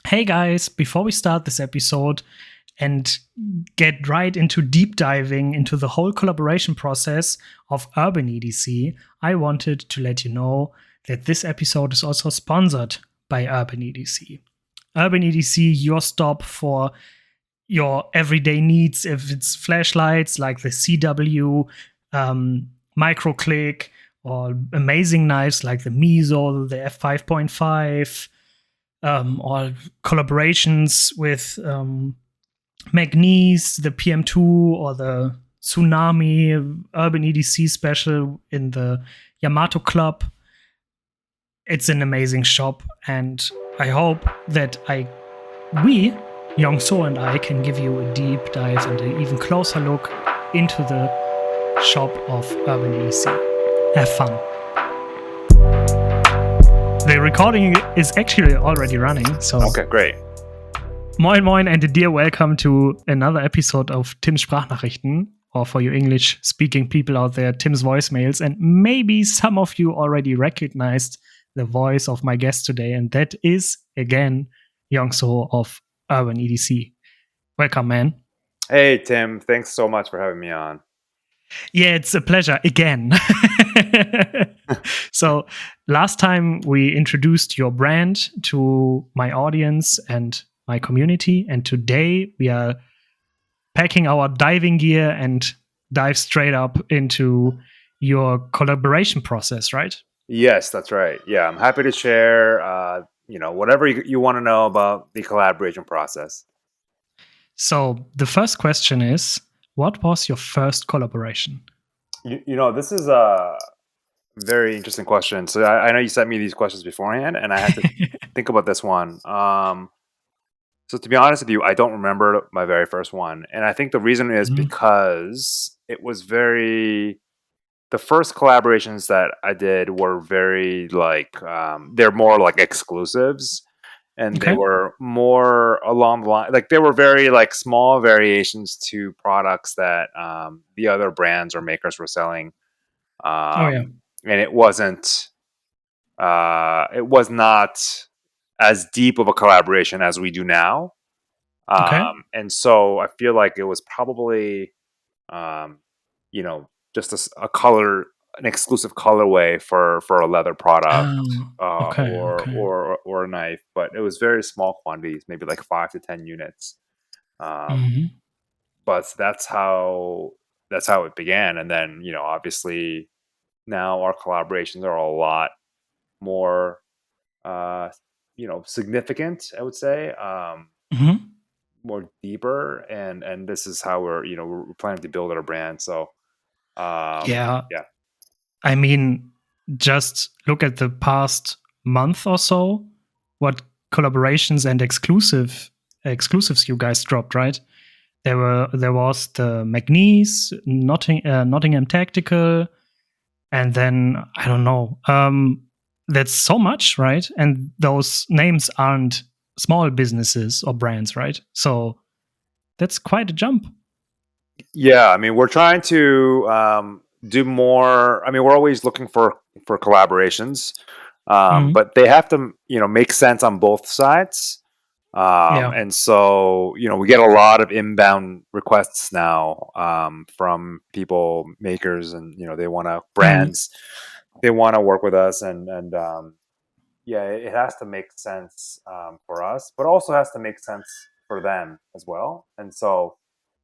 Hey guys, before we start this episode and get right into deep diving into the whole collaboration process of Urban EDC, I wanted to let you know that this episode is also sponsored by Urban EDC. Urban EDC, your stop for your everyday needs, if it's flashlights like the CW, microclick, or amazing knives like the Miso, the f5.5, or collaborations with Magnes, the PM2, or the Tsunami Urban EDC special in the Yamato Club. It's an amazing shop, and I hope that we, Yongso and I, can give you a deep dive and an even closer look into the shop of Urban EDC. Have fun. The recording is actually already running, so okay, great. Moin Moin and a dear welcome to another episode of Tim's Sprachnachrichten, or for you English-speaking people out there, Tim's voicemails. And maybe some of you already recognized the voice of my guest today, and that is, again, Yongso of Urban EDC. Welcome, man. Hey, Tim. Thanks so much for having me on. Yeah, it's a pleasure again. So last time we introduced your brand to my audience and my community, and today we are packing our diving gear and dive straight up into your collaboration process, right? Yes, that's right. Yeah, I'm happy to share, whatever you want to know about the collaboration process. So the first question is, what was your first collaboration? This is a very interesting question. So I know you sent me these questions beforehand, and I had to think about this one. So to be honest with you, I don't remember my very first one. And I think the reason is because it was the first collaborations that I did were very they're more like exclusives. And Okay. they were more along the line, like they were very like small variations to products that the other brands or makers were selling. And it was not as deep of a collaboration as we do now. Okay. And so I feel like it was probably, just an exclusive colorway for a leather product, or a knife, but it was very small quantities, maybe like 5 to 10 units. But that's how it began. And then, obviously now our collaborations are a lot more, significant, I would say, more deeper. And this is how we're planning to build our brand. So, yeah. I mean, just look at the past month or so, what collaborations and exclusives you guys dropped, right? There was the Magnes, Nottingham Tactical, and then I don't know. That's so much, right? And those names aren't small businesses or brands, right? So that's quite a jump. Yeah, I mean, we're trying to do more. I mean, we're always looking for collaborations, but they have to, make sense on both sides. And so, we get a lot of inbound requests now from people, makers, and they want to brands. They want to work with us, and it has to make sense for us, but also has to make sense for them as well. And so,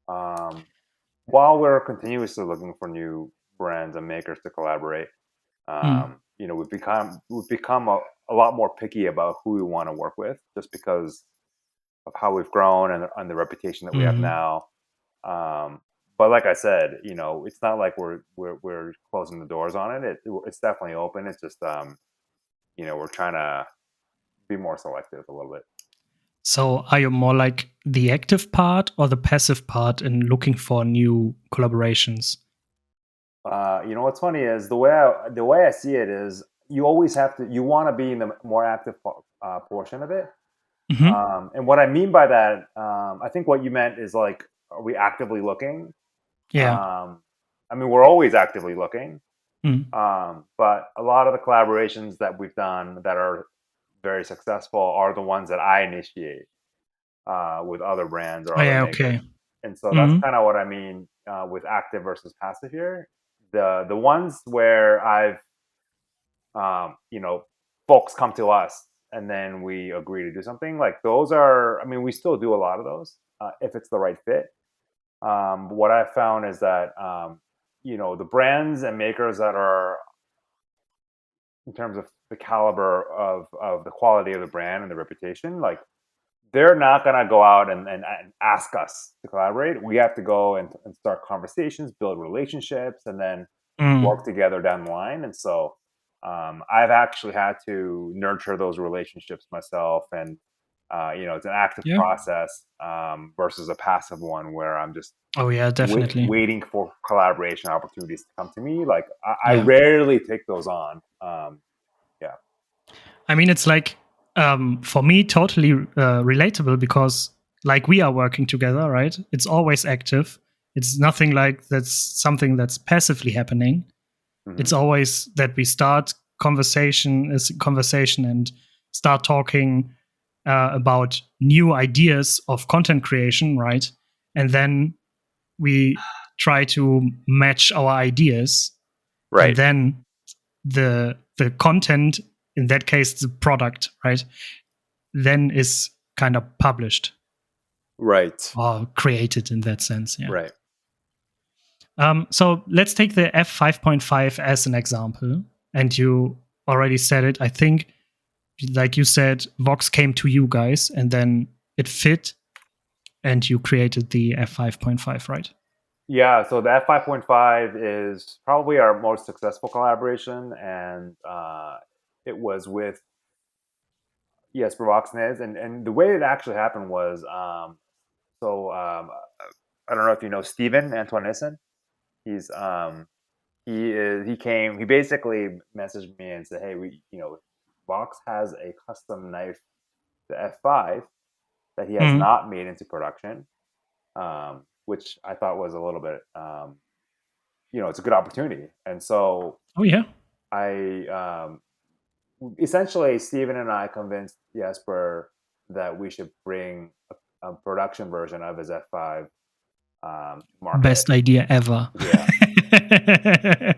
while we're continuously looking for new brands and makers to collaborate, we've become a lot more picky about who we want to work with, just because of how we've grown and the reputation that we have now. But like I said, it's not like we're closing the doors on it. It's definitely open. It's just we're trying to be more selective a little bit. So are you more like the active part or the passive part in looking for new collaborations? What's funny is the way I see it is you always you want to be in the more active portion of it. And what I mean by that, I think what you meant is like, are we actively looking? Yeah. I mean, we're always actively looking. But a lot of the collaborations that we've done that are very successful are the ones that I initiate with other brands or Oh, other yeah, makers. okay. And so that's Mm-hmm. kind of what I mean with active versus passive here. The ones where I've folks come to us and then we agree to do something, like those are, I mean, we still do a lot of those if it's the right fit. What I found is that the brands and makers that are, in terms of the caliber of the quality of the brand and the reputation, like they're not going to go out and ask us to collaborate. We have to go and start conversations, build relationships, and then work together down the line. And so I've actually had to nurture those relationships myself. And, it's an active Yeah. process versus a passive one where I'm just Oh, yeah, definitely. waiting for collaboration opportunities to come to me. Like I Yeah. rarely take those on. Yeah. I mean, it's like, for me, totally relatable because, like, we are working together, right? It's always active. It's nothing like that's something that's passively happening. Mm-hmm. It's always that we start conversation and start talking about new ideas of content creation, right? And then we try to match our ideas, and Right. then the content, in that case the product, right, then is kind of published Right. or created in that sense. Yeah. Right. So let's take the F5.5 as an example. And you already said it. I think, like you said, Vox came to you guys and then it fit and you created the F5.5, right? Yeah, so the F5.5 is probably our most successful collaboration, and it was with Jasper Voxnaes, and the way it actually happened was, I don't know if you know Steven Antoinissen. He's he basically messaged me and said, hey, Vox has a custom knife, the F5, that he has Mm. not made into production, which I thought was a little bit it's a good opportunity. And so Oh, yeah. I essentially, Steven and I convinced Jesper that we should bring a production version of his F5 market. Best idea ever. Yeah.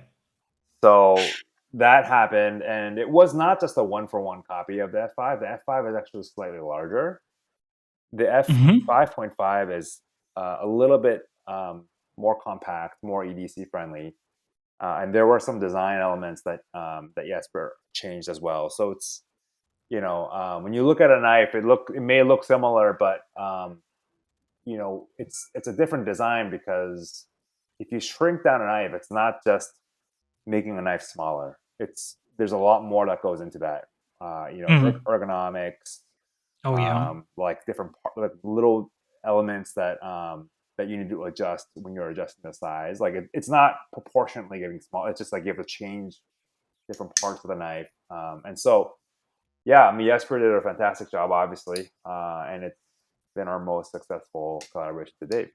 So that happened, and it was not just a one-for-one copy of the F5. The F5 is actually slightly larger. The Mm-hmm. F5.5 is a little bit more compact, more EDC friendly. And there were some design elements that Jesper changed as well. So it's when you look at a knife, it may look similar, but it's a different design, because if you shrink down a knife, it's not just making a knife smaller. There's a lot more that goes into that. Mm-hmm. Ergonomics, Oh, yeah. like different like little elements that you need to adjust when you're adjusting the size. Like it's not proportionately getting small. It's just like you have to change different parts of the knife. And so, yeah, I mean, Jesper did a fantastic job, obviously, and it's been our most successful collaboration to date.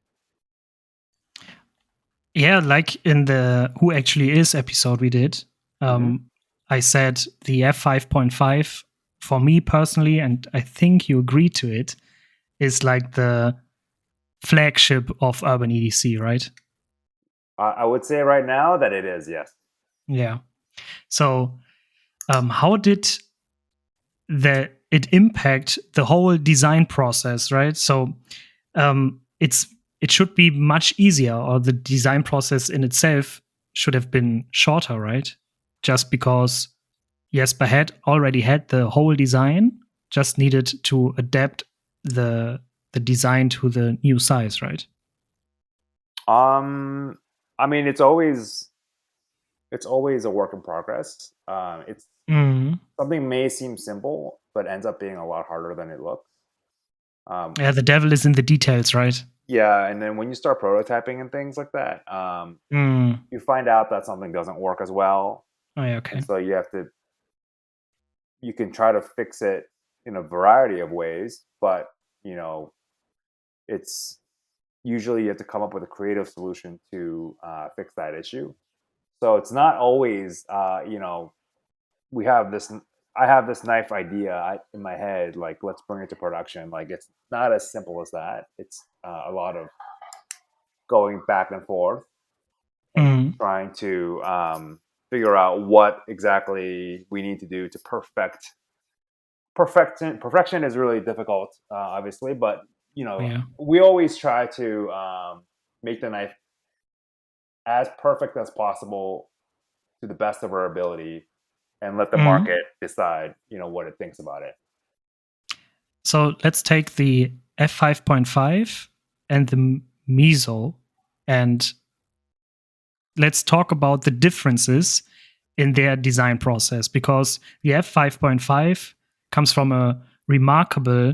Yeah, like in the Who Actually Is episode we did, I said the F5.5 for me personally, and I think you agreed to it, is like the flagship of Urban EDC, right? I would say right now that it is, yes. Yeah. So, how did it impact the whole design process, right? So, it should be much easier, or the design process in itself should have been shorter, right? Just because Jesper had already had the whole design, just needed to adapt the design to the new size, right? I mean, it's always a work in progress. It's something may seem simple, but ends up being a lot harder than it looks. Yeah, the devil is in the details, right? Yeah, and then when you start prototyping and things like that, you find out that something doesn't work as well, Oh, yeah, okay. and so you can try to fix it in a variety of ways, but it's usually you have to come up with a creative solution to fix that issue. So it's not always we have this I have this knife idea in my head, like let's bring it to production. Like it's not as simple as that. It's a lot of going back and forth and Mm. trying to figure out what exactly we need to do to perfection is really difficult, obviously, but Yeah. we always try to make the knife as perfect as possible to the best of our ability and let the Mm. market decide what it thinks about it. So let's take the f5.5 and the Miso, and let's talk about the differences in their design process, because the f5.5 comes from a remarkable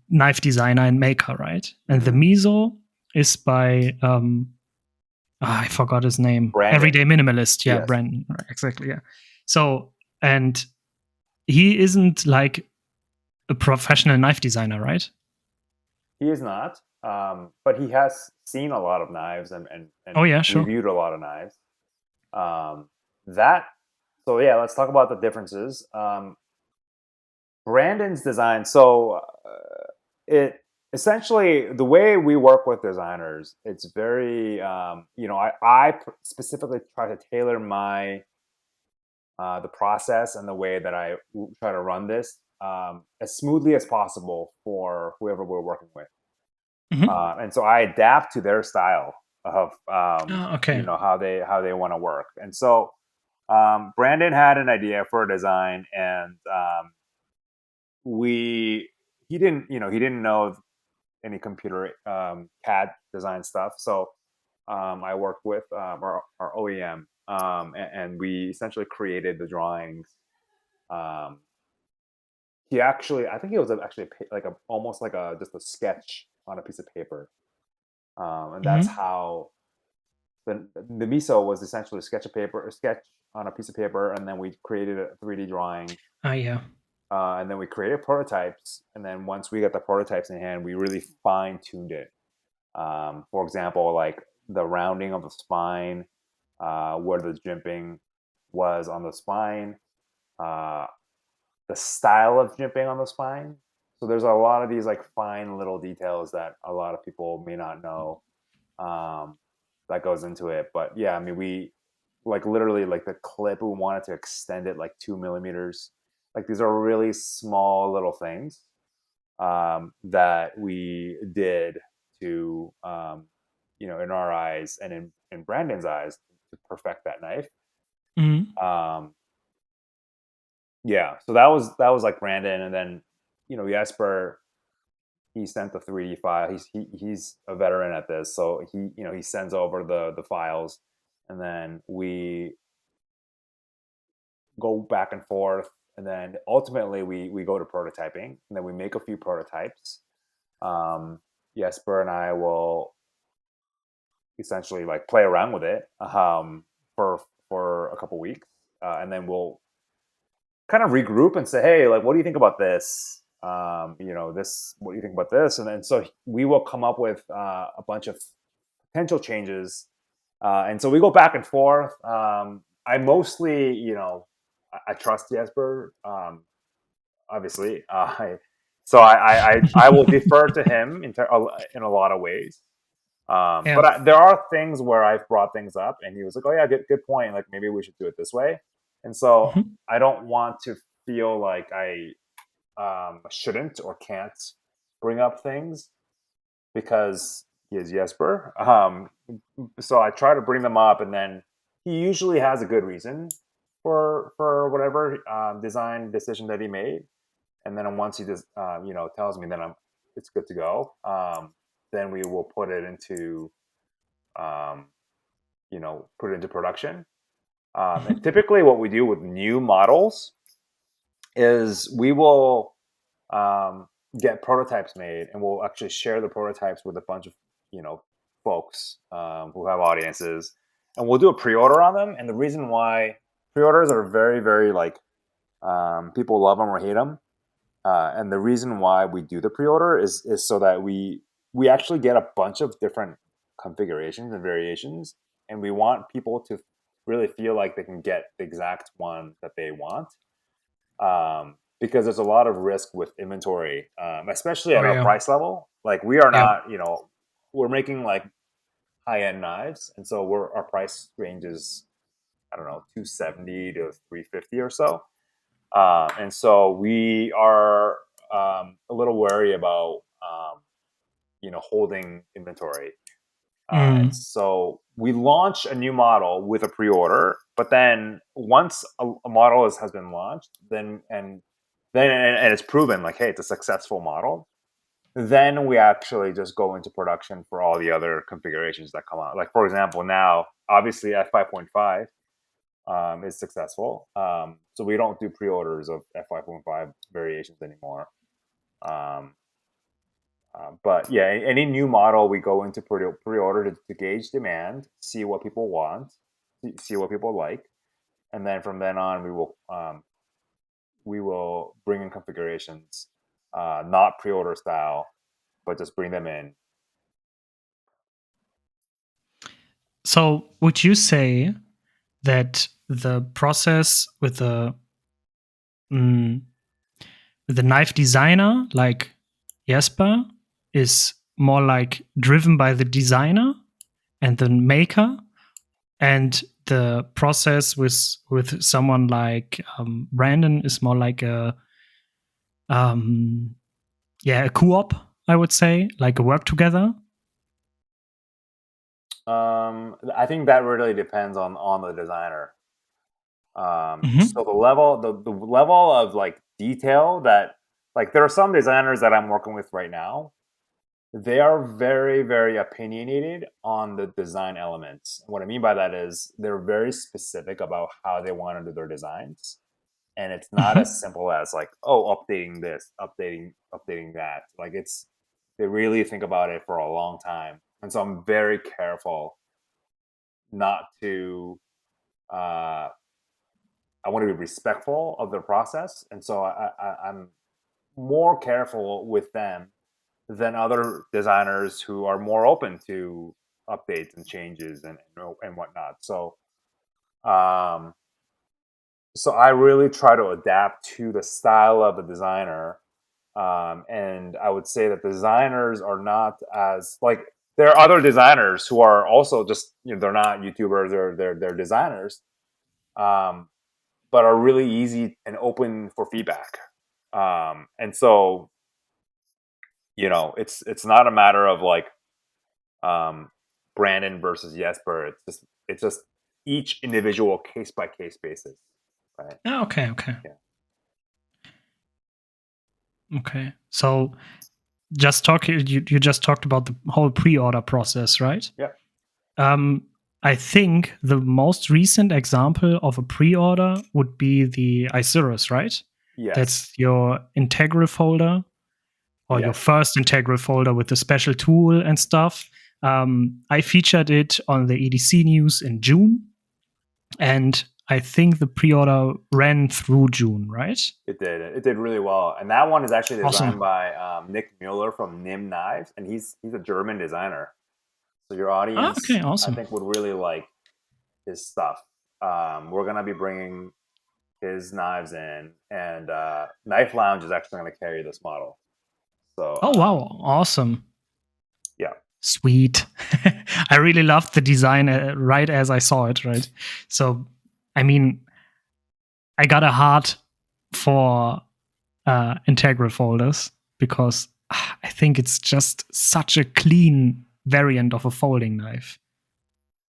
knife designer and maker, right? And the Miso is by I forgot his name. Brandon. Everyday Minimalist. Yeah, Yes. Brandon. Exactly. Yeah. So, and he isn't like a professional knife designer, right? He is not, but he has seen a lot of knives and Oh yeah, sure. reviewed a lot of knives. That so yeah, let's talk about the differences. Brandon's design. So it essentially the way we work with designers, it's very I specifically try to tailor my the process and the way that I try to run this as smoothly as possible for whoever we're working with. Mm-hmm. And so I adapt to their style of Okay. how they want to work. And so Brandon had an idea for a design, and we he didn't know any computer CAD design stuff. So I worked with our OEM, and we essentially created the drawings. Um, he actually, I think it was actually like almost like a just a sketch on a piece of paper, and that's Mm-hmm. how the Miso was essentially a sketch on a piece of paper, and then we created a 3D drawing. Yeah. And then we created prototypes, and then once we got the prototypes in hand, we really fine tuned it. For example, like the rounding of the spine, where the jimping was on the spine, uh, the style of jimping on the spine. So there's a lot of these like fine little details that a lot of people may not know, that goes into it. But yeah, I mean, we like literally like the clip, we wanted to extend it like 2 millimeters. Like these are really small little things that we did to in our eyes and in Brandon's eyes to perfect that knife. Mm-hmm. Um, yeah, so that was like Brandon, and then Jasper, he sent the 3D file. He's a veteran at this, so he sends over the files, and then we go back and forth, and then ultimately we go to prototyping, and then we make a few prototypes. Jesper and I will essentially like play around with it for a couple weeks, and then we'll kind of regroup and say, hey, like, what do you think about this? This. What do you think about this? And then so we will come up with a bunch of potential changes, and so we go back and forth. I mostly, I trust Jesper, obviously. I will defer to him in a lot of ways. Yeah. But there are things where I've brought things up, and he was like, "Oh yeah, good point. Like maybe we should do it this way." And so Mm-hmm. I don't want to feel like I shouldn't or can't bring up things because he is Jesper. So I try to bring them up, and then he usually has a good reason for whatever design decision that he made. And then once he just tells me, then it's good to go. Then we will put it into um, put it into production. And Mm-hmm. typically, what we do with new models is we will um, get prototypes made, and we'll actually share the prototypes with a bunch of folks who have audiences, and we'll do a pre-order on them. And the reason why pre-orders are very, very like people love them or hate them, and the reason why we do the pre-order is so that we actually get a bunch of different configurations and variations, and we want people to really feel like they can get the exact one that they want. because there's a lot of risk with inventory, especially at our price level. Like we are not, we're making like high-end knives, and so our price range is, I don't know, 270 to 350 or so. And so we are a little wary about, holding inventory. And so we launch a new model with a pre-order, but then once a model has been launched, then it's proven like, hey, it's a successful model, then we actually just go into production for all the other configurations that come out. Like, for example, now obviously F5.5 is successful, so we don't do pre-orders of F5.5 variations anymore. But yeah, any new model we go into pre-order to gauge demand, see what people want, see what people like, and then from then on we will bring in configurations, not pre-order style, but just bring them in. So would you say that the process with the knife designer like Jasper is more like driven by the designer and the maker, and the process with someone like Brandon is more like a co-op, I would say, like a work together? I think that really depends on the designer. So the level of like detail that, like, there are some designers that I'm working with right now. They are very, very opinionated on the design elements. What I mean by that is they're very specific about how they want to do their designs. And it's not as simple as like, oh, updating this, updating that. Like, they really think about it for a long time. And so I'm very careful not to, I want to be respectful of their process. And so I'm more careful with them than other designers who are more open to updates and changes and whatnot. So, so I really try to adapt to the style of the designer. And I would say that designers are not as like, there are other designers who are also just, they're not YouTubers, they're designers, but are really easy and open for feedback. And so, it's not a matter of like, Brandon versus Jesper. It's just each individual case by case basis, right? Oh, okay. Yeah. Okay. So you just talked about the whole pre-order process, right? Yeah. I think the most recent example of a pre-order would be the Isurus, right? Yes. That's your integral folder, or your first integral folder with the special tool and stuff. I featured it on the EDC news in June, and I think the pre-order ran through June, right? It did. It did really well, and that one is actually designed by Nick Mueller from Nim Knives, and he's a German designer. So your audience, I think, would really like his stuff. We're gonna be bringing his knives in, and Knife Lounge is actually going to carry this model. So, wow, awesome. Yeah. Sweet. I really loved the design right as I saw it, right? So, I mean, I got a heart for integral folders because I think it's just such a clean variant of a folding knife.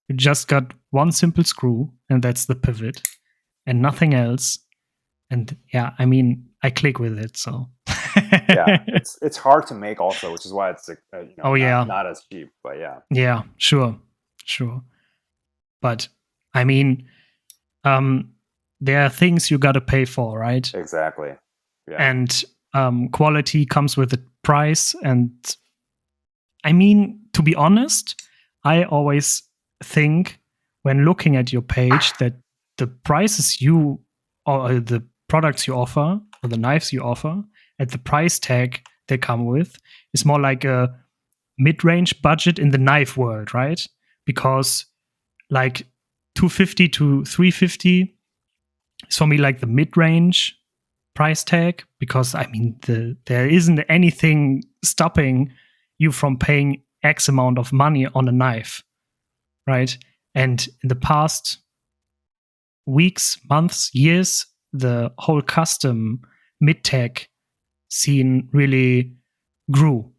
You just got one simple screw, and that's the pivot, and nothing else. And yeah, I mean, I click with it. So yeah, it's hard to make also, which is why it's not as cheap. But yeah, sure. But I mean, there are things you got to pay for, right? Exactly. Yeah. And quality comes with the price. And I mean, to be honest, I always think when looking at your page that the prices you or the products you offer or the knives you offer at the price tag they come with is more like a mid-range budget in the knife world, right? Because like 250 to 350 is for me like the mid-range price tag, because I mean there isn't anything stopping you from paying X amount of money on a knife, right? And in the past weeks, months, years, the whole custom mid-tech scene really grew.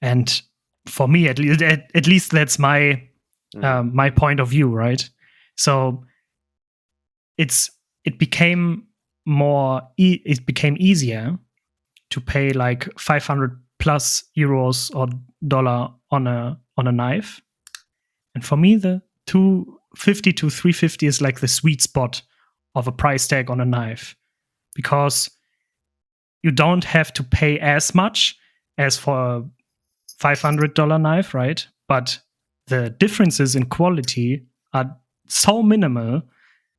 And for me, at least that's my my point of view, right? So it became it became easier to pay like 500 plus euros or dollar on a knife. And for me, the 250 to 350 is like the sweet spot of a price tag on a knife, because you don't have to pay as much as for a $500 knife, right? But the differences in quality are so minimal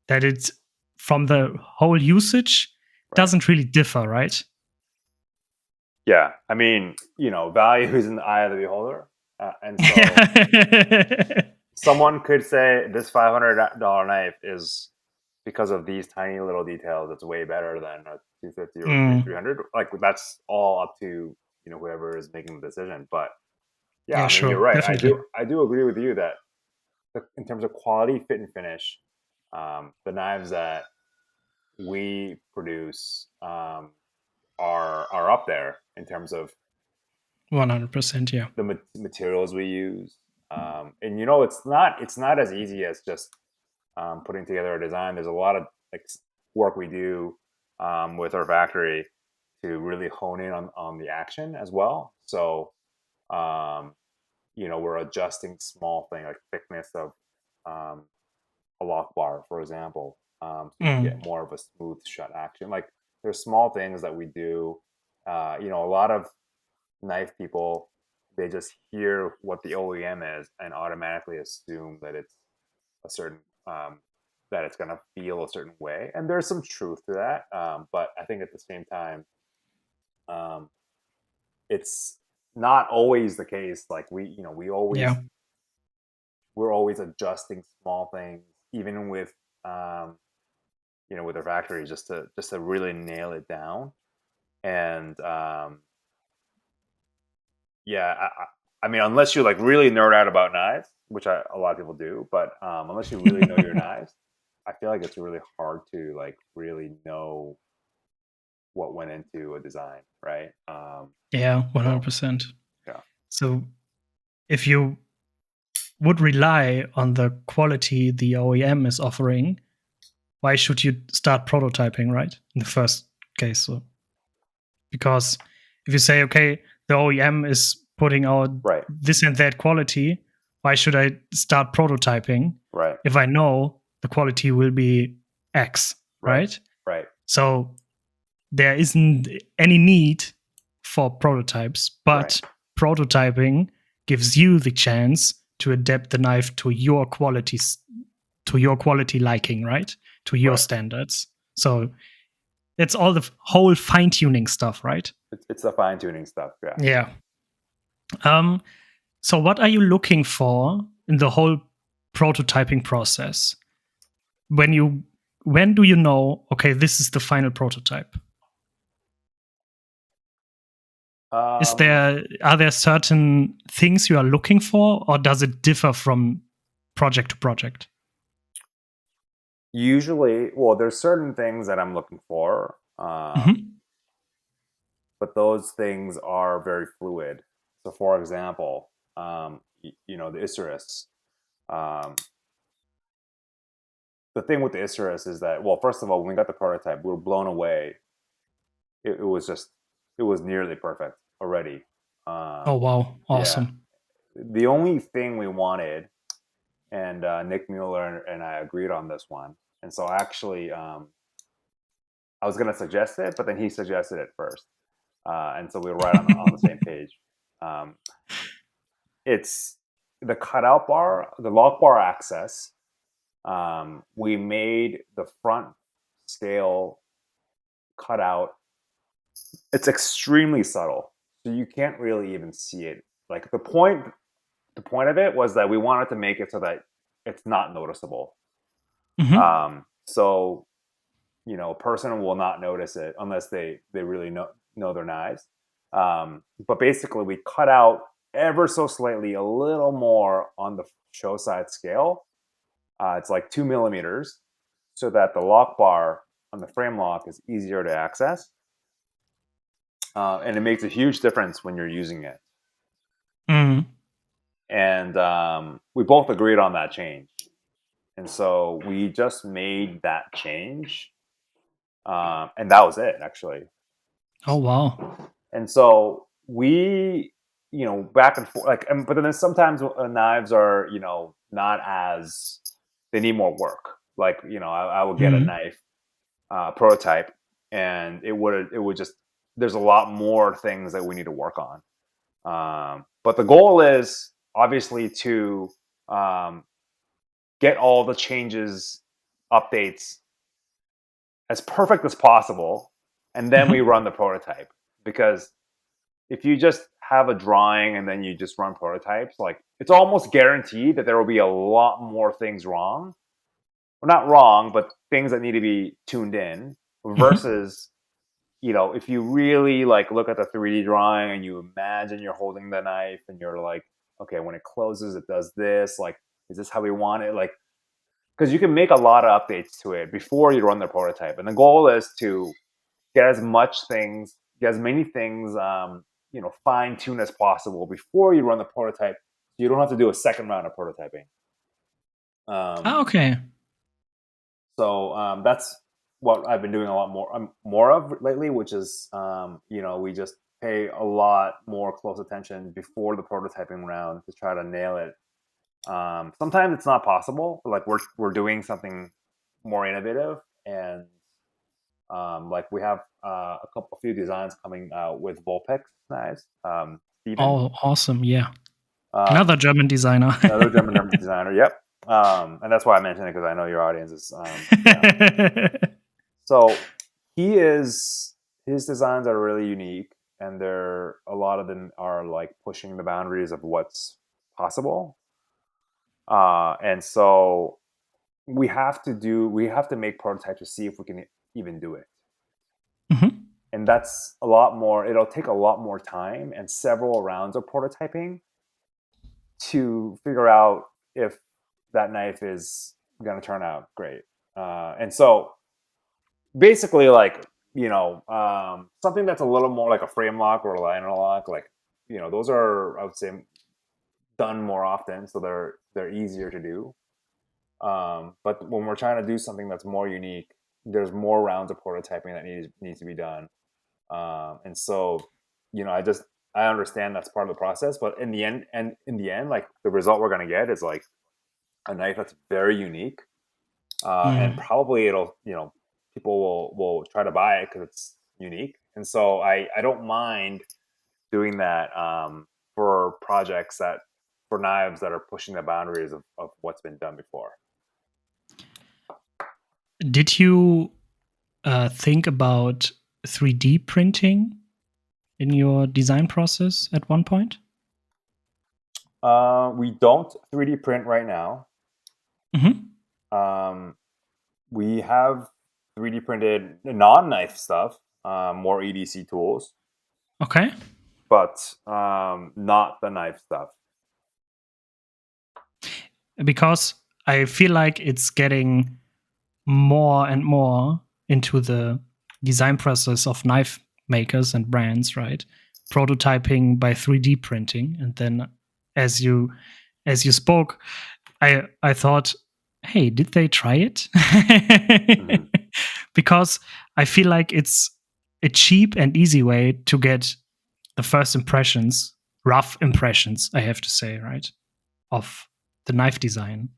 that it's from the whole usage doesn't really differ, right? Yeah, I mean, value is in the eye of the beholder, and so someone could say this $500 knife is, because of these tiny little details, it's way better than a 250 or 300. Like, that's all up to whoever is making the decision. But yeah, I mean, sure, you're right. definitely. I do agree with you that in terms of quality, fit, and finish, the knives that we produce are up there in terms of 100%. Yeah. the materials we use. And it's not as easy as just putting together a design. There's a lot of work we do with our factory to really hone in on the action as well. So we're adjusting small things like thickness of a lock bar, for example, so you get more of a smooth shut action. Like, there's small things that we do. A lot of knife people, they just hear what the OEM is and automatically assume that it's a certain that it's going to feel a certain way, and there's some truth to that. But I think at the same time, it's not always the case. Like, we always we're always adjusting small things, even with with our factory, just to really nail it down. And I mean, unless you really nerd out about knives, which a lot of people do, but unless you really know your knives, I feel like it's really hard to really know what went into a design, right? 100%. Yeah. So if you would rely on the quality the OEM is offering, why should you start prototyping, right? In the first case. So, because if you say, okay, the OEM is putting out this and that quality, why should I start prototyping? Right. If I know the quality will be X, right? Right. So there isn't any need for prototypes, but prototyping gives you the chance to adapt the knife to your qualities, to your quality liking, right? To your standards. So it's all the whole fine-tuning stuff, right? It's the fine-tuning stuff, yeah. Yeah. So what are you looking for in the whole prototyping process? When do you know, okay, this is the final prototype? Are there certain things you are looking for, or does it differ from project to project? Usually, well, there's certain things that I'm looking for, but those things are very fluid. So, for example, the Isurus. The thing with the Isurus is that, well, first of all, when we got the prototype, we were blown away. It was nearly perfect already. Oh, wow. Awesome. Yeah. The only thing we wanted, and Nick Mueller and I agreed on this one. And so actually, I was going to suggest it, but then he suggested it first. And so we were right on the same page. It's the cutout bar, the lock bar access. We made the front scale cutout. It's extremely subtle, so you can't really even see it. Like, the point of it was that we wanted to make it so that it's not noticeable. So a person will not notice it unless they really know their knives. But basically, we cut out ever so slightly a little more on the show side scale. It's like 2 millimeters, so that the lock bar on the frame lock is easier to access. And it makes a huge difference when you're using it. Mm. And we both agreed on that change. And so we just made that change. And that was it, actually. Oh, wow. And so we, back and forth, but then sometimes knives are, not as, they need more work. Like, I will get a knife prototype, and it would just, there's a lot more things that we need to work on. But the goal is obviously to get all the changes, updates as perfect as possible, and then we run the prototype. Because if you just have a drawing and then you just run prototypes, like, it's almost guaranteed that there will be a lot more things wrong. Well, not wrong, but things that need to be tuned in, versus if you really look at the 3D drawing and you imagine you're holding the knife and you're like, okay, when it closes, it does this. Like, is this how we want it? Like, because you can make a lot of updates to it before you run the prototype. And the goal is to get as many things, fine tuned as possible before you run the prototype. You don't have to do a second round of prototyping. Okay. So that's what I've been doing a lot more of lately, which is, we just pay a lot more close attention before the prototyping round to try to nail it. Sometimes it's not possible. Like, we're doing something more innovative, and like, we have a few designs coming out with Vulpix knives. Steven. Oh, awesome! Yeah, another German designer. Another German designer. Yep. And that's why I mentioned it, because I know your audience is. So his designs are really unique, and a lot of them are like pushing the boundaries of what's possible. And so we have to make prototypes to see if we can even do it. And that's a lot more. It'll take a lot more time and several rounds of prototyping to figure out if that knife is going to turn out great. And so basically, something that's a little more like a frame lock or a liner lock, those are, I would say, done more often, so they're easier to do. But when we're trying to do something that's more unique, there's more rounds of prototyping that needs to be done. And so, I understand that's part of the process, but in the end, like, the result we're going to get is like a knife that's very unique. And probably it'll, people will try to buy it because it's unique. And so I don't mind doing that for projects for knives that are pushing the boundaries of what's been done before. Did you think about 3D printing in your design process at one point? We don't 3D print right now. We have 3D printed non-knife stuff, more EDC tools. Okay. But not the knife stuff. Because I feel like it's getting more and more into the design process of knife makers and brands, right? Prototyping by 3D printing. And then as you spoke, I thought, hey, did they try it? Because I feel like it's a cheap and easy way to get the first impressions, rough impressions, I have to say, right, of the knife design.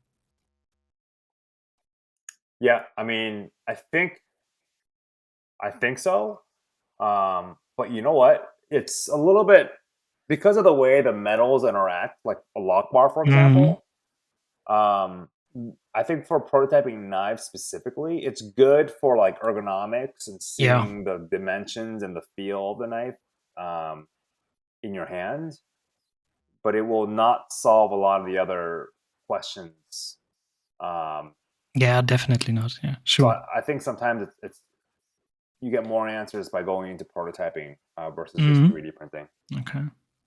Yeah, I mean, I think so. But you know what? It's a little bit, because of the way the metals interact, like a lock bar, for example. I think for prototyping knives specifically, it's good for like ergonomics and seeing the dimensions and the feel of the knife in your hand. But it will not solve a lot of the other questions Yeah, definitely not. Yeah, sure. So I think sometimes it's you get more answers by going into prototyping versus just 3D printing. Okay.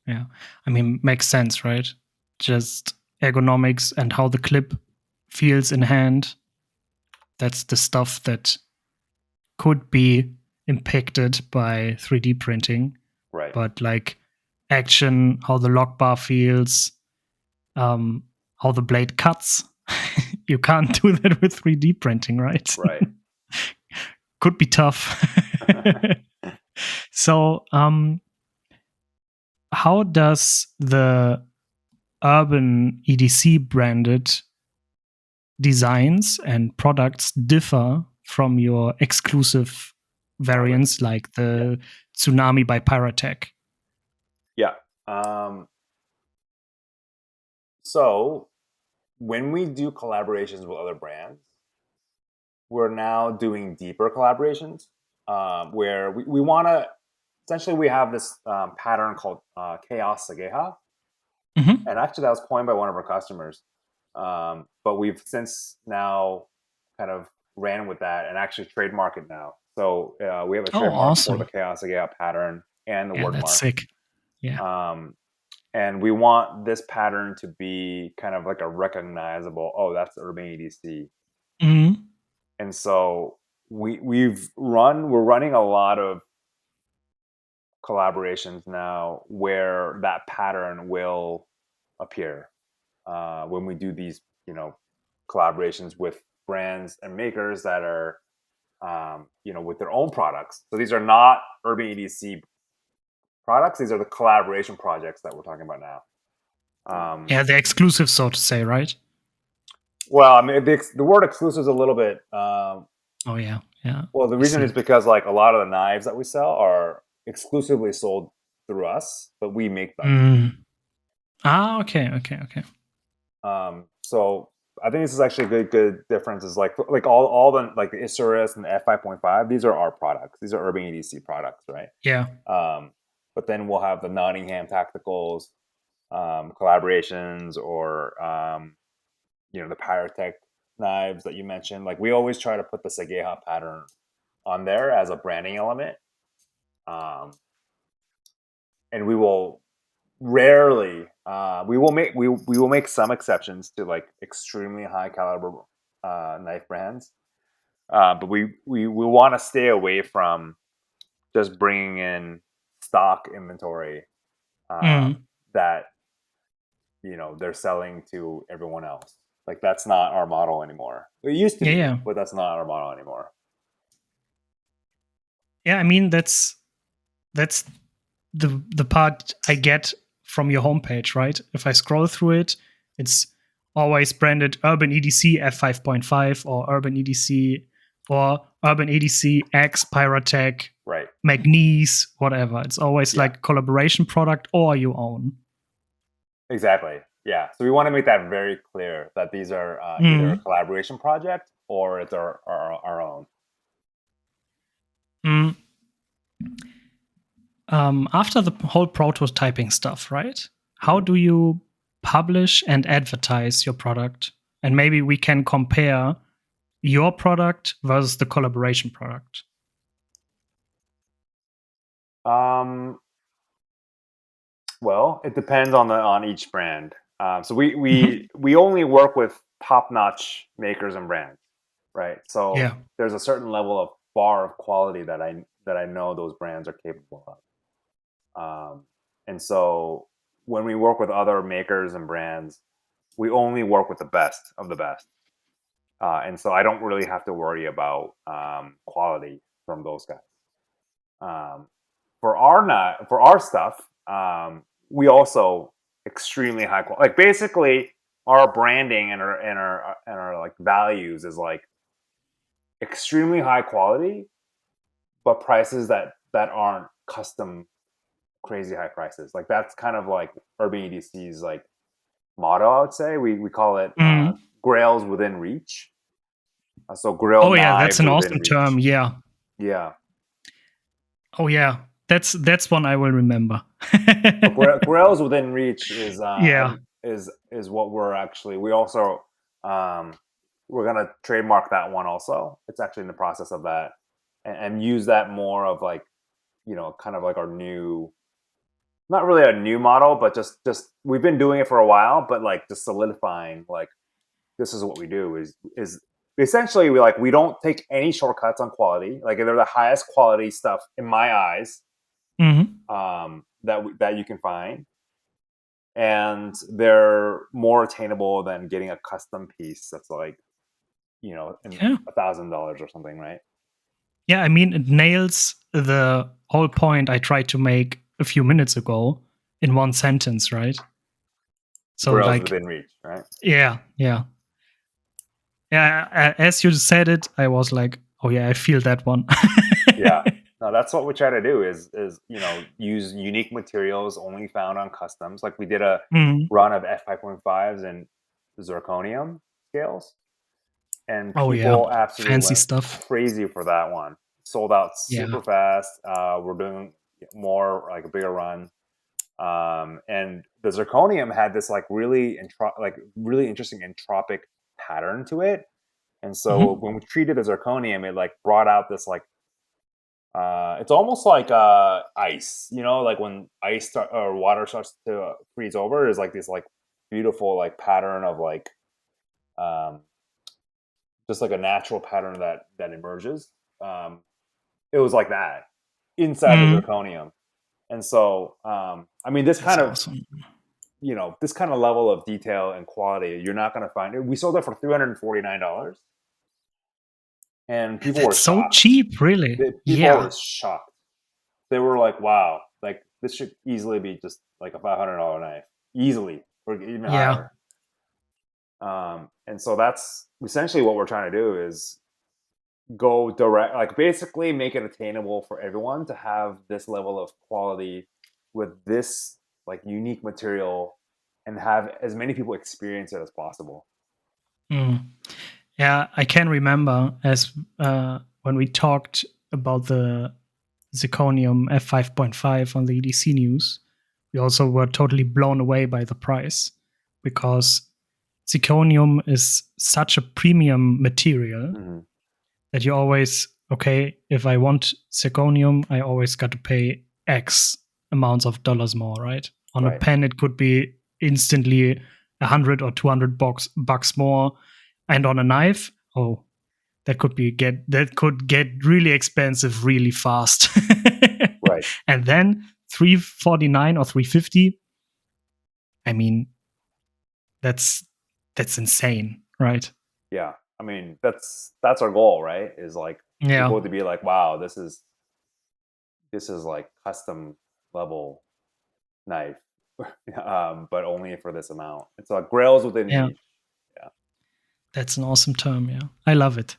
Yeah. I mean, makes sense, right? Just ergonomics and how the clip feels in hand. That's the stuff that could be impacted by 3D printing. Right. But like action, how the lock bar feels, how the blade cuts, you can't do that with 3D printing, right? Right. Could be tough. So, how does the Urban EDC branded designs and products differ from your exclusive variants like the Tsunami by Pyratech? Yeah. So when we do collaborations with other brands, we're now doing deeper collaborations where we want to essentially we have this pattern called Chaos Sageha. And actually that was coined by one of our customers. But we've since now kind of ran with that and actually trademark it now. So we have a trademark for the Chaos Sageha pattern and the word that's mark. sick. Yeah. And we want this pattern to be kind of like a recognizable, oh, that's Urban EDC. And so we're running a lot of collaborations now where that pattern will appear when we do these, collaborations with brands and makers that are, with their own products. So these are not Urban EDC products. These are the collaboration projects that we're talking about now. The exclusive, so to say, right? Well, I mean, the word exclusive is a little bit. Yeah. Well, the reason is because like a lot of the knives that we sell are exclusively sold through us, but we make them. Okay. So I think this is actually a good difference. Is like all the like the Isurus and the F5.5. These are our products. These are Urban EDC products, right? Yeah. But then we'll have the Nottingham Tacticals collaborations, or the Pyratech knives that you mentioned. Like we always try to put the Sageha pattern on there as a branding element, and we will rarely we will make some exceptions to like extremely high caliber knife brands, but we want to stay away from just bringing in stock inventory that they're selling to everyone else. Like that's not our model anymore. It used to be, but that's not our model anymore. Yeah, I mean that's the part I get from your homepage, right? If I scroll through it, it's always branded Urban EDC F5.5 or Urban EDC or Urban EDC X Pyratech, right? Magnese, whatever. It's always like collaboration product or your own. Exactly. Yeah. So we want to make that very clear that these are either a collaboration project or it's our own. After the whole prototyping stuff, right? How do you publish and advertise your product? And maybe we can compare your product versus the collaboration product. Well, it depends on each brand. So we only work with top-notch makers and brands, right? So there's a certain level of bar of quality that I know those brands are capable of. And so when we work with other makers and brands, we only work with the best of the best. And so I don't really have to worry about quality from those guys. For our stuff, we also extremely high quality. Like basically, our branding and our like values is like extremely high quality, but prices that aren't custom, crazy high prices. Like that's kind of like Urban EDC's like motto. I would say we call it grails within reach. So grill. Oh yeah, that's an awesome term. Yeah. Yeah. Oh yeah, that's one I will remember. Grails within reach is is what we're actually. We also we're gonna trademark that one also. It's actually in the process of that, and use that more of like, kind of like our new, not really a new model, but just we've been doing it for a while, but like just solidifying like this is what we do is essentially we don't take any shortcuts on quality. Like they're the highest quality stuff in my eyes, that you can find, and they're more attainable than getting a custom piece that's like in $1,000 or something, right? Yeah, I mean, it nails the whole point I tried to make a few minutes ago in one sentence, right? So Grails like within reach, right? Yeah. As you said it, I was like, oh yeah, I feel that one. Yeah. No, that's what we try to do is use unique materials only found on customs. Like we did a run of F5.5s and zirconium scales, and Oh yeah, people absolutely fancy went stuff. crazy for that one. Sold out Yeah. super fast. We're doing more, like a bigger run. And the zirconium had this like really interesting entropic pattern to it. And so when we treated the zirconium, it like brought out this like, it's almost like ice, like when or water starts to freeze over, there's like this like beautiful like pattern of like, just like a natural pattern that emerges. It was like that inside the zirconium. And so, I mean, this That's kind of, awesome. this kind of level of detail and quality, you're not going to find it. We sold it for $349, and people were That's so shocked. cheap, really. People were shocked. They were like, "Wow, like this should easily be just like a $500 knife, easily, or even higher." And so that's essentially what we're trying to do is go direct, like basically make it attainable for everyone to have this level of quality with this like unique material, and have as many people experience it as possible. Yeah, I can remember as when we talked about the zirconium F5.5 on the EDC news, we also were totally blown away by the price, because zirconium is such a premium material that you always, okay, if I want zirconium, I always got to pay X amounts of dollars more, right? On a pen, it could be instantly 100 or 200 bucks more, and on a knife, that could get really expensive really fast. Right. And then $349 or $350. I mean, that's insane, right? Yeah. I mean, that's our goal, right? Is like people to be like, wow, this is like custom level knife, but only for this amount. It's like grails within reach. Yeah. That's an awesome term. Yeah, I love it.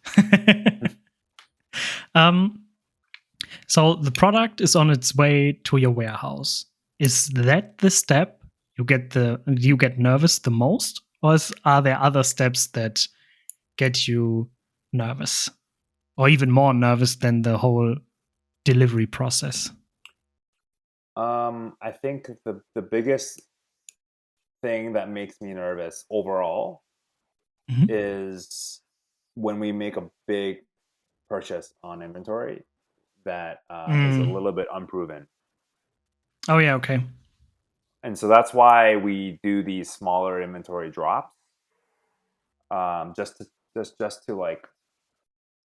So the product is on its way to your warehouse. Is that the step you get nervous the most, or are there other steps that get you nervous, or even more nervous than the whole delivery process? I think the biggest thing that makes me nervous overall is when we make a big purchase on inventory that is a little bit unproven. Oh yeah, okay. And so that's why we do these smaller inventory drops, just to like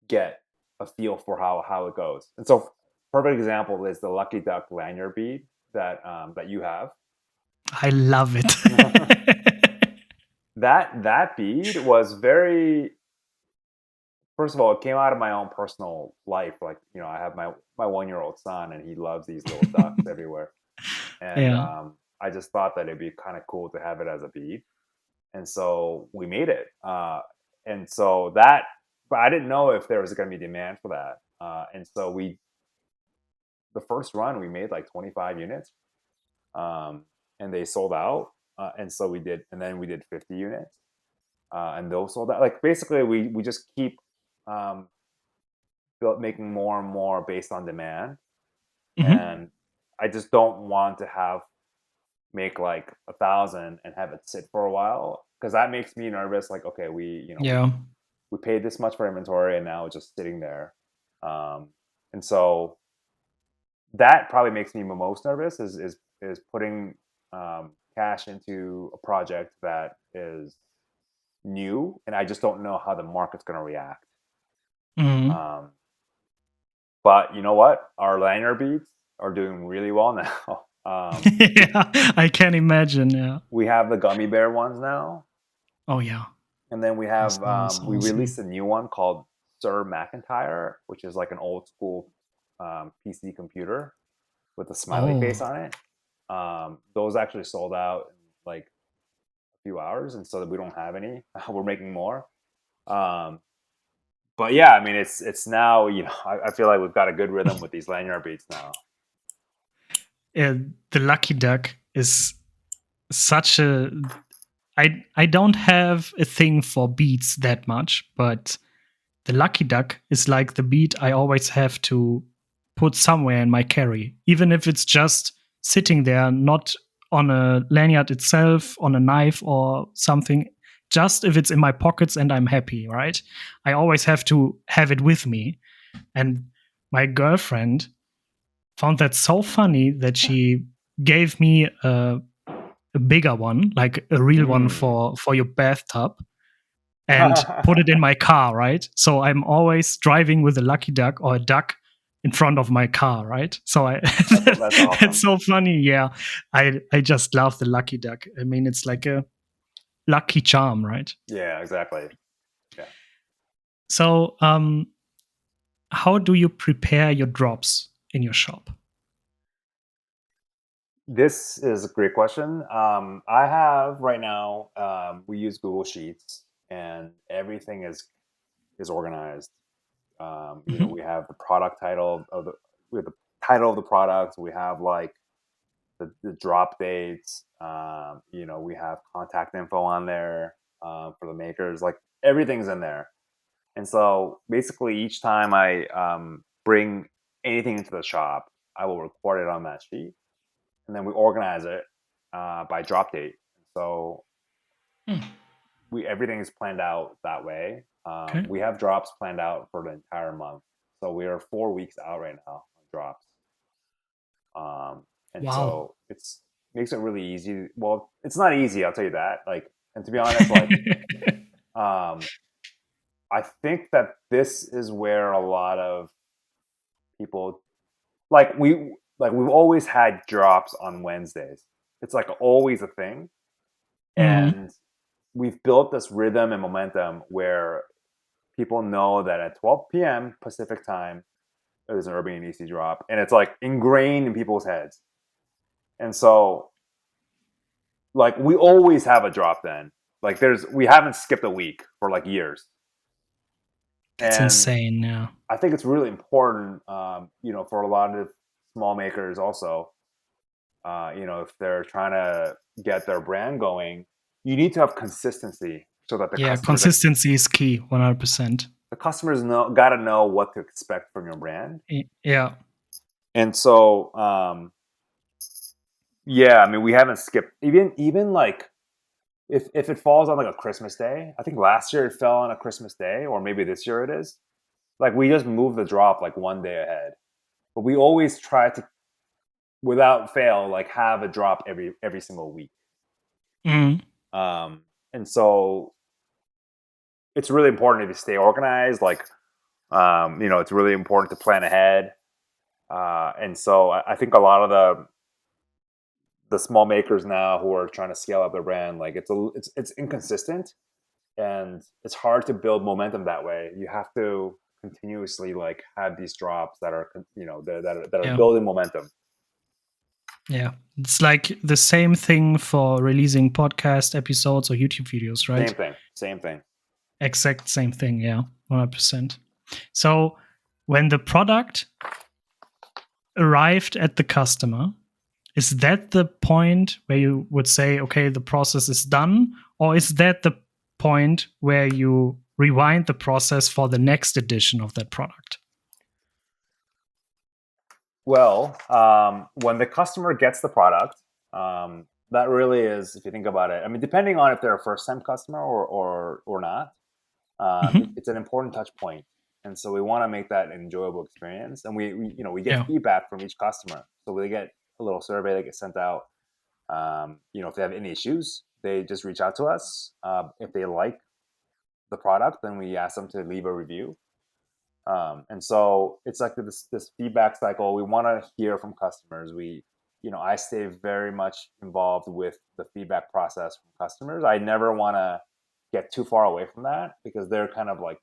get a feel for how it goes. And so, perfect example is the Lucky Duck lanyard bead that you have. I love it. That bead was very. First of all, it came out of my own personal life. Like, I have my 1-year-old son, and he loves these little ducks everywhere. And I just thought that it'd be kind of cool to have it as a bead. And so we made it. And so that, but I didn't know if there was going to be demand for that. And so the first run, we made like 25 units, and they sold out. And so and then we did 50 units, and those sold out. Like basically we just keep, making more and more based on demand. And I just don't want to make like 1,000 and have it sit for a while, because that makes me nervous. Like, okay, we we paid this much for inventory, and now it's just sitting there. And so that probably makes me most nervous is putting cash into a project that is new, and I just don't know how the market's going to react. But you know what? Our lanyard beads are doing really well now. Yeah, I can imagine. Yeah, we have the gummy bear ones now. Oh yeah, and then we have awesome. we released a new one called Sir McIntyre, which is like an old school PC computer with a smiley face on it. Those actually sold out in like a few hours, and so that we don't have any. We're making more. But yeah, I mean, it's now, I feel like we've got a good rhythm with these lanyard beats now. The Lucky Duck is such a. I don't have a thing for beats that much, but the Lucky Duck is like the beat I always have to put somewhere in my carry, even if it's just sitting there, not on a lanyard itself, on a knife or something. Just if it's in my pockets and I'm happy, right? I always have to have it with me. And my girlfriend found that so funny that she gave me a bigger one, like a real one for your bathtub, and put it in my car, right? So I'm always driving with a Lucky Duck or a duck in front of my car, right? So that's awesome. It's so funny. Yeah, I just love the Lucky Duck. I mean, it's like a lucky charm, right? Yeah, exactly. Yeah. So, how do you prepare your drops in your shop? This is a great question. I have right now. We use Google Sheets, and everything is organized. We have the product title we have the title of the product. We have like the drop dates. We have contact info on there for the makers. Like everything's in there. And so basically, each time I bring anything into the shop, I will record it on that sheet, and then we organize it by drop date. So everything is planned out that way. Okay. We have drops planned out for the entire month, so we are 4 weeks out right now on drops. And so it's makes it really easy. Well, it's not easy, I'll tell you that. Like, and to be honest, like, I think that this is where a lot of people we've always had drops on Wednesdays. It's like always a thing. And we've built this rhythm and momentum where people know that at 12 p.m. Pacific time, there's an Urban EDC drop, and it's like ingrained in people's heads. And so, like, we always have a drop then. Like, we haven't skipped a week for like years. That's insane. Yeah, I think it's really important, for a lot of small makers also. If they're trying to get their brand going, you need to have consistency so that consistency is key. 100%. The customers got to know what to expect from your brand. Yeah. And so, I mean, we haven't skipped even like if it falls on like a Christmas day. I think last year it fell on a Christmas day, or maybe this year it is. Like, we just move the drop like one day ahead, but we always try to, without fail, like have a drop every single week. And so it's really important if you stay organized. Like, it's really important to plan ahead. And so I think a lot of the small makers now who are trying to scale up their brand, like it's inconsistent, and it's hard to build momentum that way. You have to continuously like have these drops that are that are building momentum. Yeah, it's like the same thing for releasing podcast episodes or YouTube videos, right? Same thing. Exact same thing, yeah, 100%. So when the product arrived at the customer, is that the point where you would say, okay, the process is done? Or is that the point where you rewind the process for the next edition of that product? Well, when the customer gets the product, that really is, if you think about it, I mean, depending on if they're a first-time customer or not, It's an important touch point. And so we want to make that an enjoyable experience. And we get feedback from each customer. So they get a little survey that gets sent out. If they have any issues, they just reach out to us. If they like the product, then we ask them to leave a review. And so it's like this feedback cycle. We want to hear from customers. I stay very much involved with the feedback process from customers. I never want to get too far away from that because they're kind of like,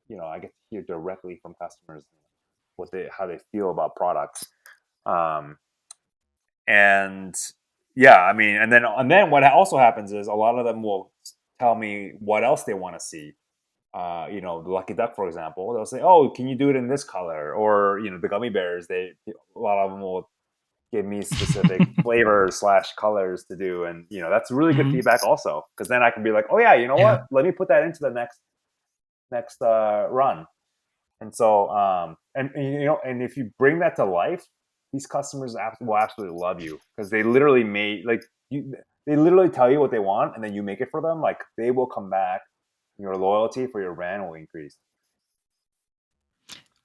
I get to hear directly from customers how they feel about products. And then what also happens is a lot of them will tell me what else they want to see. The Lucky Duck, for example, they'll say, "Oh, can you do it in this color?" Or the gummy bears. A lot of them will give me specific flavors / colors to do, and that's really good feedback also, because then I can be like, "Oh yeah, what? Let me put that into the next run." And so, and if you bring that to life, these customers will absolutely love you, because they literally they literally tell you what they want, and then you make it for them. Like, they will come back. Your loyalty for your brand will increase.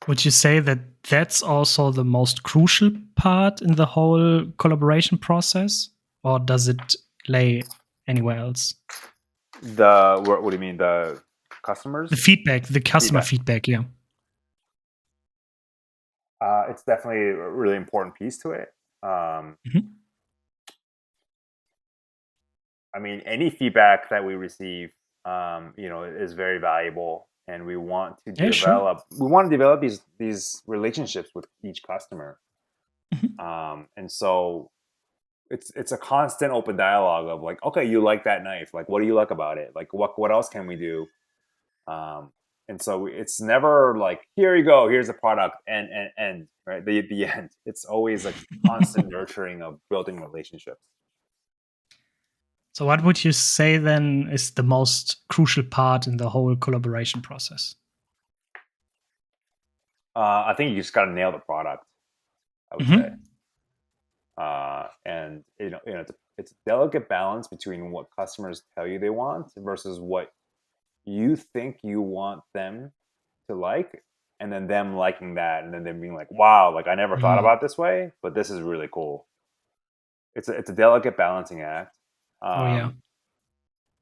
Would you say that that's also the most crucial part in the whole collaboration process, or does it lay anywhere else? What do you mean, the customers? The customer feedback, yeah. It's definitely a really important piece to it. I mean, any feedback that we receive, is very valuable, and we want to develop. We want to develop these relationships with each customer, and so it's a constant open dialogue of like, okay, you like that knife? Like, what do you like about it? Like, what else can we do? And so it's never like, here you go, here's a product, and right, the end. It's always a constant nurturing of building relationships. So what would you say then is the most crucial part in the whole collaboration process? I think you just got to nail the product, I would say. And it's a delicate balance between what customers tell you they want versus what you think you want them to like, and then them liking that, and then them being like, wow, like, I never thought about it this way, but this is really cool. It's a delicate balancing act.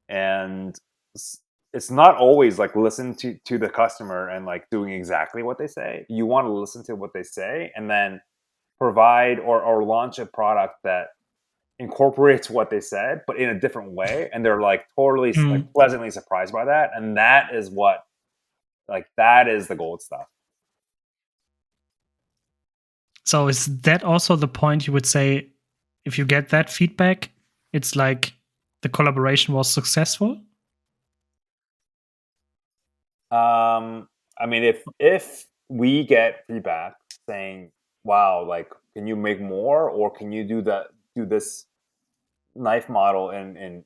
And it's not always like listen to the customer and like doing exactly what they say. You want to listen to what they say and then provide or launch a product that incorporates what they said, but in a different way, and they're like totally like pleasantly surprised by that. And that is that is the gold stuff. So is that also the point you would say, if you get that feedback, it's like the collaboration was successful? I mean, if we get feedback saying, wow, like, can you make more, or can you do this knife model in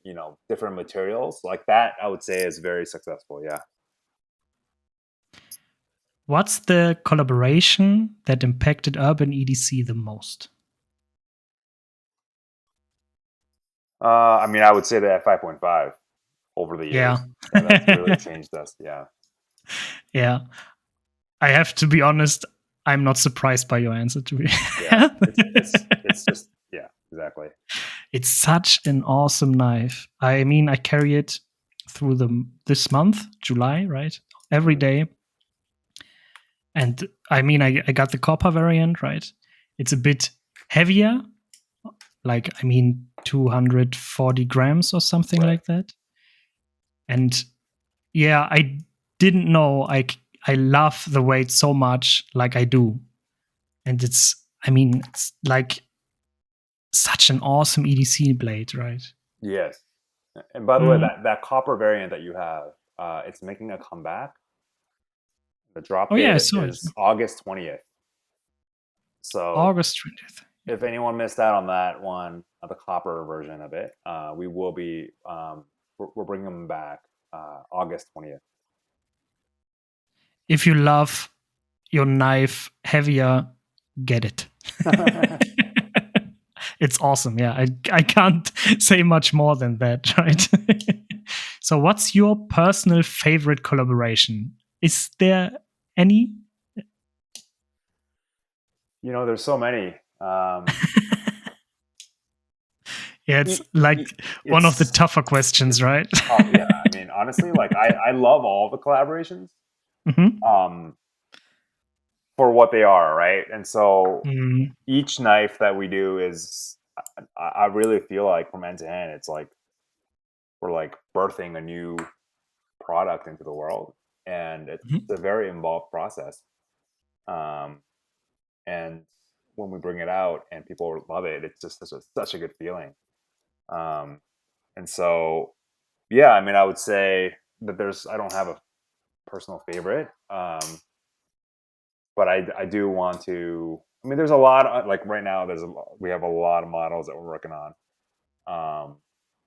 different materials, like that, I would say is very successful. Yeah. What's the collaboration that impacted Urban EDC the most? I mean, I would say the F5.5 over the years. Yeah. That's really changed us. Yeah. Yeah. I have to be honest, I'm not surprised by your answer, to be. Yeah. It's just, yeah, exactly. It's such an awesome knife. I mean, I carry it through this month, July, right? Every day. And I mean, I got the copper variant, right? It's a bit heavier, like, I mean, 240 grams or something like that. And yeah, I didn't know I love the weight so much like I do. And it's like such an awesome EDC blade, right? Yes. And by the way, that copper variant that you have, it's making a comeback. The drop date is August 20th. So August 20th. If anyone missed out on that one, the copper version of it, we will be we're bringing them back August 20th. If you love your knife heavier, get it. It's awesome. Yeah, I can't say much more than that, right? So what's your personal favorite collaboration? Is there any? There's so many. Yeah, it's one of the tougher questions, right? Oh yeah, I mean, honestly, like I love all the collaborations, for what they are, right? And so each knife that we do is, I really feel like from end to end, it's like we're like birthing a new product into the world, and it's a very involved process. And when we bring it out and people love it, it's just such a good feeling. And so, yeah, I mean, I would say that I don't have a personal favorite, but I do want to. I mean, there's a lot of, like right now. We have a lot of models that we're working on,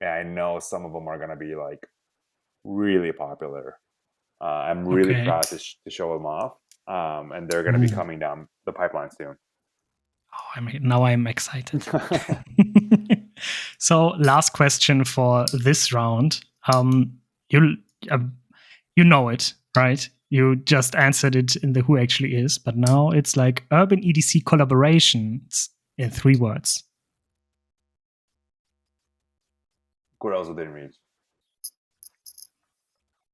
and I know some of them are going to be like really popular. I'm really proud to show them off, and they're going to be coming down the pipeline soon. Oh, now I'm excited. So, last question for this round. You know it, right? You just answered it in the Who Actually Is, but now it's like Urban EDC collaborations in 3 words. Girls within reach.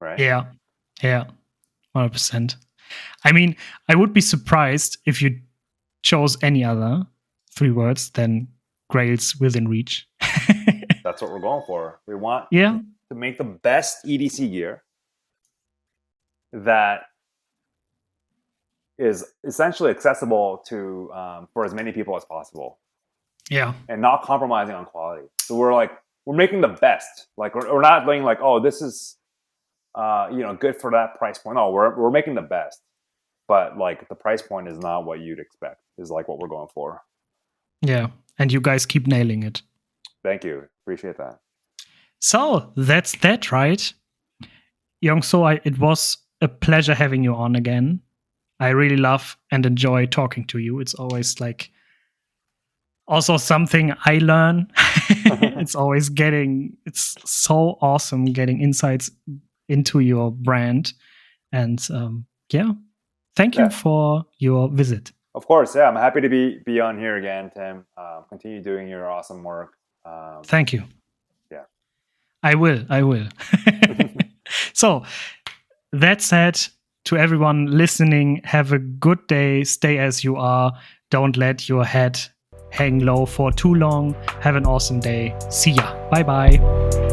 Right? Yeah, 100%. I mean, I would be surprised if you chose any other 3 words than Grails within reach. That's what we're going for. We want to make the best EDC gear that is essentially accessible to for as many people as possible. Yeah, and not compromising on quality. So we're making the best. Like we're not being like, oh, this is good for that price point. No, we're making the best. But like the price point is not what you'd expect. Is like what we're going for. Yeah, and you guys keep nailing it. Thank you. Appreciate that. So that's that, right? Young-So, it was a pleasure having you on again. I really love and enjoy talking to you. It's always like also something I learn. It's so awesome getting insights into your brand. And thank you for your visit. Of course, yeah. I'm happy to be on here again, Tim. Continue doing your awesome work. Thank you. Yeah. I will. So, that said, to everyone listening, have a good day. Stay as you are. Don't let your head hang low for too long. Have an awesome day. See ya. Bye-bye.